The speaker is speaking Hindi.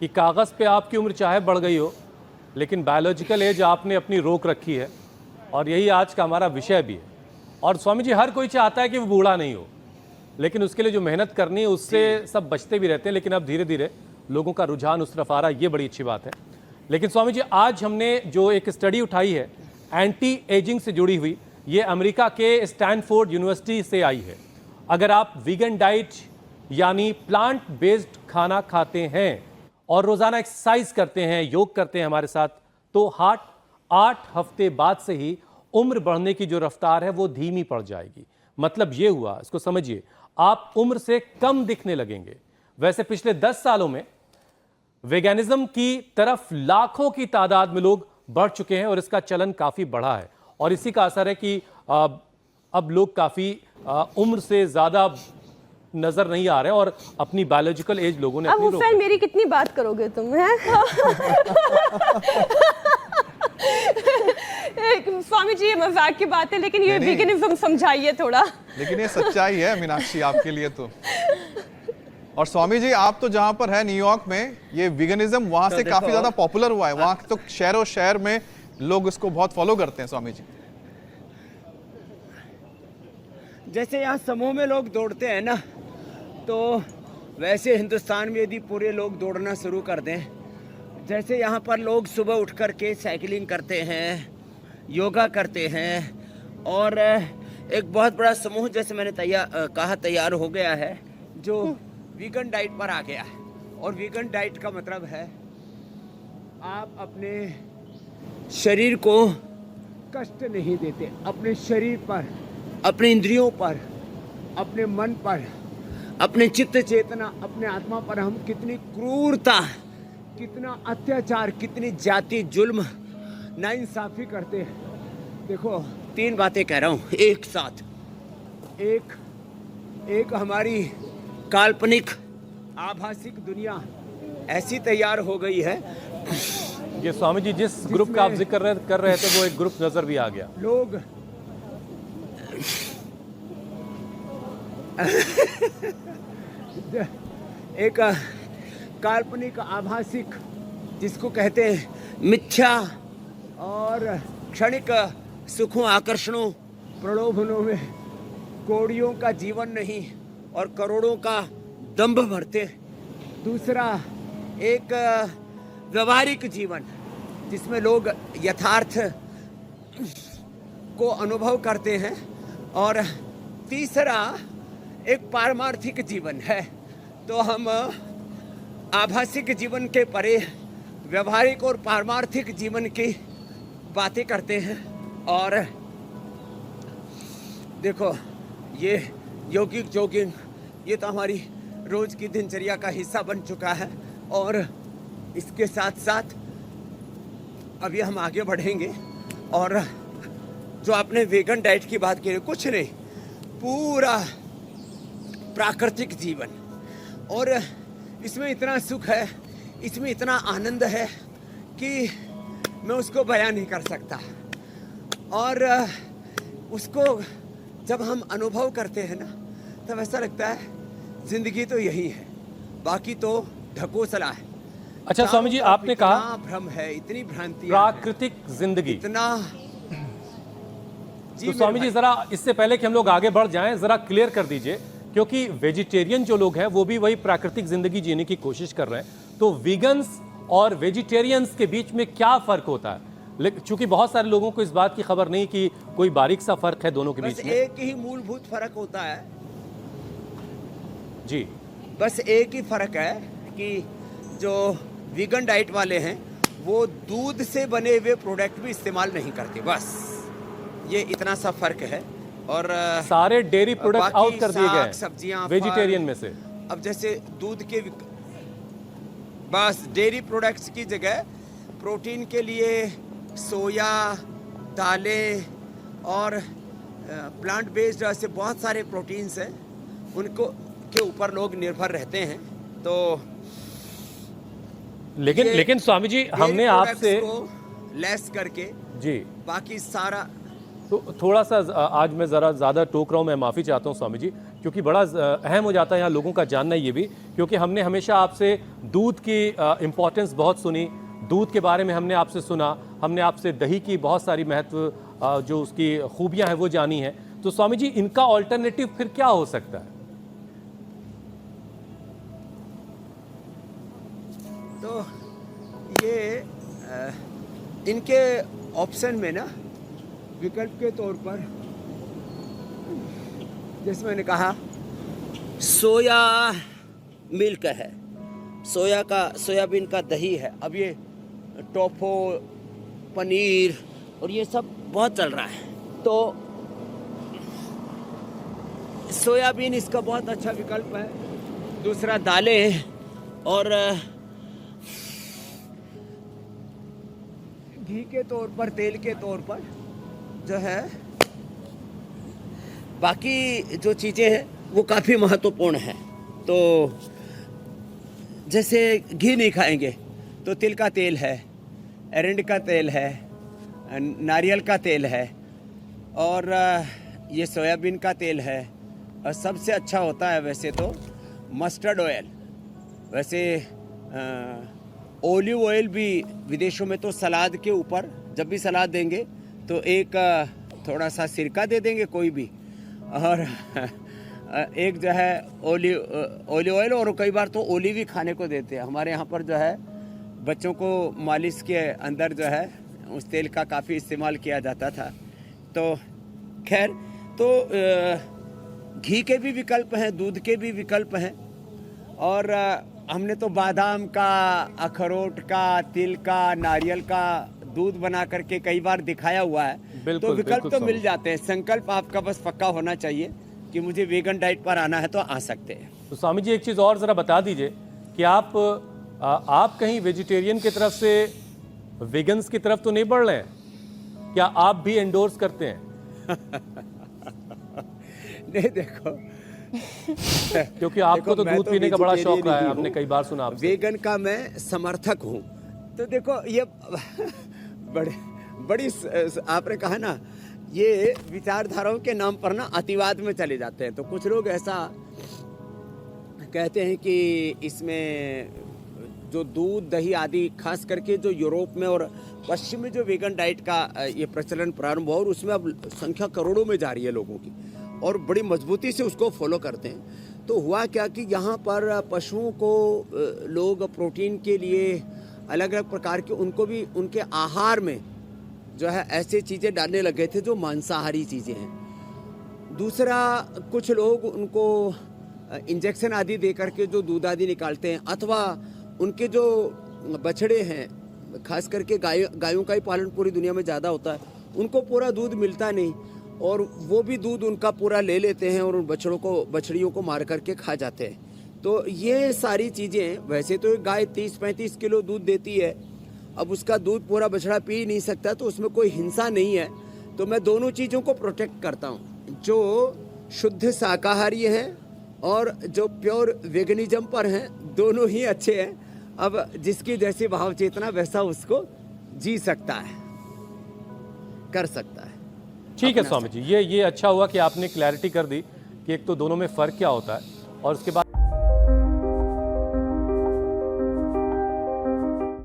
कि कागज़ पे आपकी उम्र चाहे बढ़ गई हो, लेकिन बायोलॉजिकल एज आपने अपनी रोक रखी है, और यही आज का हमारा विषय भी है। और स्वामी जी, हर कोई चाहता है कि वो बूढ़ा नहीं हो, लेकिन उसके लिए जो मेहनत करनी है उससे सब बचते भी रहते हैं, लेकिन अब धीरे धीरे लोगों का रुझान उस तरफ आ रहा है, ये बड़ी अच्छी बात है। लेकिन स्वामी जी, आज हमने जो एक स्टडी उठाई है एंटी एजिंग से जुड़ी हुई, ये अमेरिका के स्टैनफोर्ड यूनिवर्सिटी से आई है। अगर आप वीगन डाइट यानी प्लांट बेस्ड खाना खाते हैं और रोजाना एक्सरसाइज करते हैं, योग करते हैं हमारे साथ, तो 8 हफ्ते बाद से ही उम्र बढ़ने की जो रफ्तार है वो धीमी पड़ जाएगी। मतलब ये हुआ, इसको समझिए, आप उम्र से कम दिखने लगेंगे। वैसे पिछले 10 सालों में वेगानिज्म की तरफ लाखों की तादाद में लोग बढ़ चुके हैं और इसका चलन काफी बढ़ा है, और इसी का असर है कि अब लोग काफी उम्र से ज्यादा नजर नहीं आ रहे हैं और अपनी बायोलॉजिकल एज लोगों ने अपनी रोक हुसैन, मेरी कितनी बात करोगे तुम, हैं? स्वामी जी, ये मजाक की बात है, लेकिन ये वीगनिज्म समझाइए थोड़ा। लेकिन ये सच्चाई है मीनाक्षी आपके लिए तो। और स्वामी जी, आप तो जहां पर है न्यूयॉर्क में, ये वीगनिज्म वहां से काफी ज्यादा पॉपुलर हुआ है। वहां तो शहरों शहर में लोग इसको बहुत फॉलो करते हैं। स्वामी जी, जैसे यहाँ समूह में लोग दौड़ते हैं ना, तो वैसे हिंदुस्तान में यदि पूरे लोग दौड़ना शुरू कर दें, जैसे यहाँ पर लोग सुबह उठ कर के साइकिलिंग करते हैं, योगा करते हैं, और एक बहुत बड़ा समूह, जैसे मैंने तैयार हो गया है, जो वीगन डाइट पर आ गया है। और वीगन डाइट का मतलब है आप अपने शरीर को कष्ट नहीं देते, अपने शरीर पर, अपने इंद्रियों पर, अपने मन पर, अपने चित्त चेतना, अपने आत्मा पर हम कितनी क्रूरता, कितना अत्याचार, कितनी जाति जुल्म, नाइंसाफी करते हैं। देखो, 3 बातें कह रहा हूँ एक साथ। एक हमारी काल्पनिक आभासिक दुनिया ऐसी तैयार हो गई है। ये स्वामी जी, जिस ग्रुप का आप जिक्र कर रहे थे, वो एक ग्रुप नजर भी आ गया। लोग एक काल्पनिक आभासिक, जिसको कहते हैं मिथ्या और क्षणिक सुखों, आकर्षणों, प्रलोभनों में कौड़ियों का जीवन नहीं और करोड़ों का दंभ भरते। दूसरा, एक व्यवहारिक जीवन जिसमें लोग यथार्थ को अनुभव करते हैं। और तीसरा, एक पारमार्थिक जीवन है। तो हम आभासिक जीवन के परे व्यवहारिक और पारमार्थिक जीवन की बातें करते हैं। और देखो, ये यौगिक जॉगिंग, ये तो हमारी रोज की दिनचर्या का हिस्सा बन चुका है। और इसके साथ साथ अभी हम आगे बढ़ेंगे। और जो आपने वेगन डाइट की बात की, कुछ नहीं, पूरा प्राकृतिक जीवन, और इसमें इतना सुख है, इसमें इतना आनंद है कि मैं उसको बयां नहीं कर सकता। और उसको जब हम अनुभव करते हैं ना, तब ऐसा लगता है जिंदगी तो यही है, बाकी तो ढकोसला है। अच्छा स्वामी जी, आपने कहा भ्रम है, इतनी भ्रांति, प्राकृतिक जिंदगी, इतना। तो स्वामी जी, जरा इससे पहले कि हम लोग आगे बढ़ जाएं, जरा क्लियर कर दीजिए, क्योंकि वेजिटेरियन जो लोग हैं वो भी वही प्राकृतिक जिंदगी जीने की कोशिश कर रहे हैं। तो वीगन्स और वेजिटेरियंस के बीच में क्या फर्क होता है? चूंकि बहुत सारे लोगों को इस बात की खबर नहीं कि कोई बारीक सा फर्क है दोनों के बीच में। एक ही मूलभूत फर्क होता है जी, बस एक ही फर्क है कि जो वीगन डाइट वाले हैं वो दूध से बने हुए प्रोडक्ट भी इस्तेमाल नहीं करते, बस ये इतना सा फर्क है। और सारे डेयरी प्रोडक्ट आउट कर दिए गए सब्जियां वेजिटेरियन में से। अब जैसे दूध के, बस डेयरी प्रोडक्ट्स की जगह प्रोटीन के लिए सोया, दालें और प्लांट बेस्ड ऐसे बहुत सारे प्रोटीन्स हैं, उनको के ऊपर लोग निर्भर रहते हैं। तो लेकिन स्वामी जी, हमने आपसे लेस करके जी बाकी सारा, तो थोड़ा सा आज मैं ज़रा ज़्यादा टोक रहा हूँ, मैं माफ़ी चाहता हूँ स्वामी जी, क्योंकि बड़ा अहम हो जाता है यहाँ लोगों का जानना ये भी, क्योंकि हमने हमेशा आपसे दूध की इम्पोर्टेंस बहुत सुनी, दूध के बारे में हमने आपसे सुना, हमने आपसे दही की बहुत सारी महत्व जो उसकी खूबियाँ हैं वो जानी हैं। तो स्वामी जी, इनका ऑल्टरनेटिव फिर क्या हो सकता है? तो ये इनके ऑप्शन में ना विकल्प के तौर पर, जैसे मैंने कहा, सोया मिल्क है, सोयाबीन का दही है, अब ये टोफू, पनीर और ये सब बहुत चल रहा है। तो सोयाबीन इसका बहुत अच्छा विकल्प है। दूसरा दालें और घी के तौर पर, तेल के तौर पर जो है, बाकी जो चीज़ें हैं वो काफ़ी महत्वपूर्ण हैं। तो जैसे घी नहीं खाएंगे तो तिल का तेल है, एरंड का तेल है, नारियल का तेल है और ये सोयाबीन का तेल है। और सबसे अच्छा होता है वैसे तो मस्टर्ड ऑयल। वैसे ओलिव ऑयल भी विदेशों में तो सलाद के ऊपर जब भी सलाद देंगे तो एक थोड़ा सा सिरका दे देंगे कोई भी, और एक जो है ओलिव ऑयल, और कई बार तो ओलिव ही खाने को देते हैं। हमारे यहाँ पर जो है बच्चों को मालिश के अंदर जो है उस तेल का काफ़ी इस्तेमाल किया जाता था। तो खैर, तो घी के भी विकल्प हैं, दूध के भी विकल्प हैं, और हमने तो बादाम का, अखरोट का, तिल का, नारियल का दूध बना करके कई बार दिखाया हुआ है। तो विकल्प तो मिल जाते हैं। संकल्प आपका बस पक्का होना चाहिए कि मुझे वीगन डाइट पर आना है तो आ सकते हैं। तो स्वामी जी, एक चीज़ और ज़रा बता दीजिए कि आप कहीं वेजिटेरियन की तरफ से वेगन्स की तरफ तो नहीं बढ़ रहे हैं? क्या आप भी एंडोर्स करते हैं? नहीं, देखो क्योंकि आपको तो दूध पीने का बड़ा शौक रहा है, हमने कई बार सुना आपसे। वेगन का मैं समर्थक हूँ। तो देखो, ये बड़ी आपने कहा ना, ये विचारधाराओं के नाम पर ना अतिवाद में चले जाते हैं। तो कुछ लोग ऐसा कहते हैं कि इसमें जो दूध, दही आदि, खास करके जो यूरोप में और पश्चिम में जो वेगन डाइट का ये प्रचलन प्रारंभ हुआ, और उसमें अब संख्या करोड़ों में जा रही है लोगों की, और बड़ी मजबूती से उसको फॉलो करते हैं। तो हुआ क्या कि यहाँ पर पशुओं को लोग प्रोटीन के लिए अलग अलग प्रकार के, उनको भी उनके आहार में जो है ऐसे चीज़ें डालने लगे थे जो मांसाहारी चीज़ें हैं। दूसरा, कुछ लोग उनको इंजेक्शन आदि दे करके जो दूध आदि निकालते हैं, अथवा उनके जो बछड़े हैं, खास करके गायों का ही पालन पूरी दुनिया में ज़्यादा होता है, उनको पूरा दूध मिलता नहीं, और वो भी दूध उनका पूरा ले लेते हैं और उन बछड़ियों को मार करके खा जाते हैं। तो ये सारी चीज़ें, वैसे तो गाय 30-35 किलो दूध देती है, अब उसका दूध पूरा बछड़ा पी नहीं सकता, तो उसमें कोई हिंसा नहीं है। तो मैं दोनों चीज़ों को प्रोटेक्ट करता हूँ, जो शुद्ध शाकाहारी हैं और जो प्योर वेगनिज्म पर हैं, दोनों ही अच्छे हैं। अब जिसकी जैसी भाव चेतना वैसा उसको जी सकता है, कर सकता है। ठीक है स्वामी जी, ये अच्छा हुआ कि आपने क्लैरिटी कर दी कि एक तो दोनों में फ़र्क क्या होता है, और उसके बाद